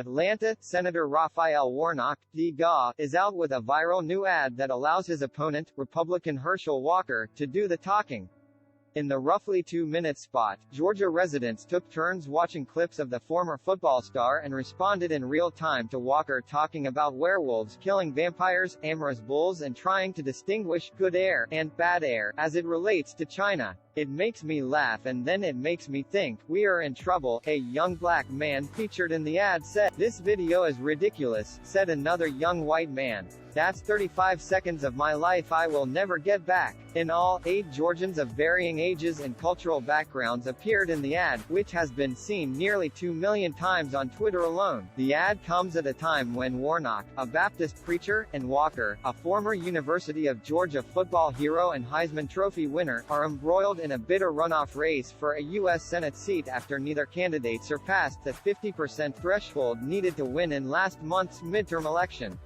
Atlanta, Senator Raphael Warnock, D.Ga., is out with a viral new ad that allows his opponent, Republican Herschel Walker, to do the talking. In the roughly 2-minute spot, Georgia residents took turns watching clips of the former football star and responded in real time to Walker talking about werewolves killing vampires, amorous bulls and trying to distinguish good air and bad air as it relates to China. "It makes me laugh and then it makes me think, we are in trouble," a young black man featured in the ad said. "This video is ridiculous," said another young white man. "That's 35 seconds of my life I will never get back." In all, 8 Georgians of varying ages and cultural backgrounds appeared in the ad, which has been seen nearly 2 million times on Twitter alone. The ad comes at a time when Warnock, a Baptist preacher, and Walker, a former University of Georgia football hero and Heisman Trophy winner, are embroiled in a bitter runoff race for a U.S. Senate seat after neither candidate surpassed the 50% threshold needed to win in last month's midterm election.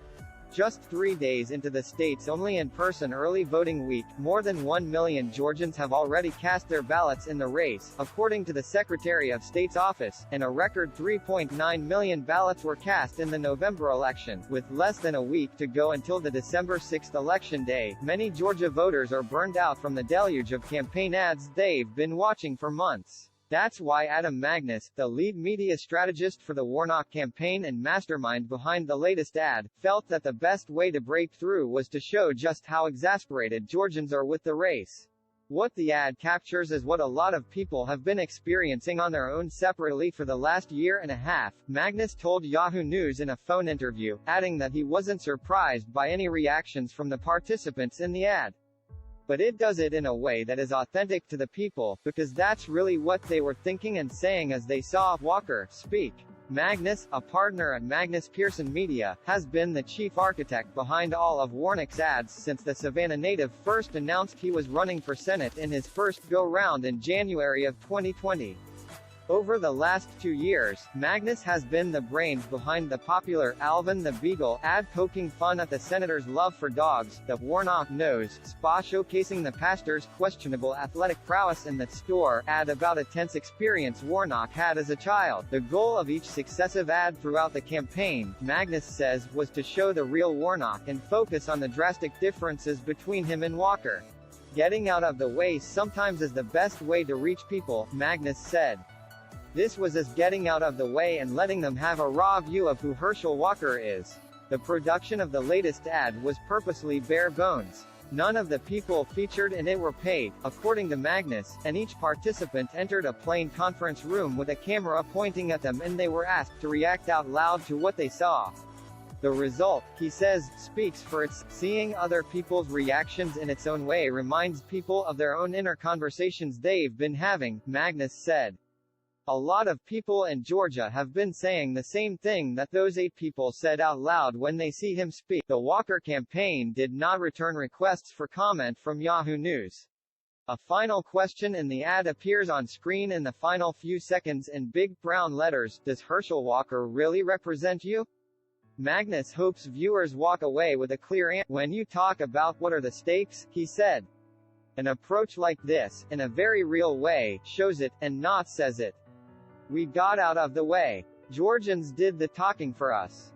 Just 3 days into the state's only in-person early voting week, more than 1 million Georgians have already cast their ballots in the race, according to the Secretary of State's office, and a record 3.9 million ballots were cast in the November election. With less than a week to go until the December 6 election day, many Georgia voters are burned out from the deluge of campaign ads they've been watching for months. That's why Adam Magnus, the lead media strategist for the Warnock campaign and mastermind behind the latest ad, felt that the best way to break through was to show just how exasperated Georgians are with the race. What the ad captures is what a lot of people have been experiencing on their own separately for the last year and a half, Magnus told Yahoo News in a phone interview, adding that he wasn't surprised by any reactions from the participants in the ad. But it does it in a way that is authentic to the people, because that's really what they were thinking and saying as they saw Walker speak. Magnus, a partner at Magnus Pearson Media, has been the chief architect behind all of Warnock's ads since the Savannah native first announced he was running for Senate in his first go-round in January of 2020. Over the last 2 years, Magnus has been the brains behind the popular Alvin the Beagle ad poking fun at the senator's love for dogs, the Warnock Knows spa showcasing the pastor's questionable athletic prowess in the store ad about a tense experience Warnock had as a child. The goal of each successive ad throughout the campaign, Magnus says, was to show the real Warnock and focus on the drastic differences between him and Walker. "Getting out of the way sometimes is the best way to reach people," Magnus said. "This was us getting out of the way and letting them have a raw view of who Herschel Walker is." The production of the latest ad was purposely bare bones. None of the people featured in it were paid, according to Magnus, and each participant entered a plain conference room with a camera pointing at them and they were asked to react out loud to what they saw. The result, he says, speaks for itself. Seeing other people's reactions in its own way reminds people of their own inner conversations they've been having, Magnus said. "A lot of people in Georgia have been saying the same thing that those 8 people said out loud when they see him speak." The Walker campaign did not return requests for comment from Yahoo News. A final question in the ad appears on screen in the final few seconds in big brown letters: "Does Herschel Walker really represent you?" Magnus hopes viewers walk away with a clear answer. "When you talk about what are the stakes," he said. "An approach like this, in a very real way, shows it, and not says it. We got out of the way. Georgians did the talking for us."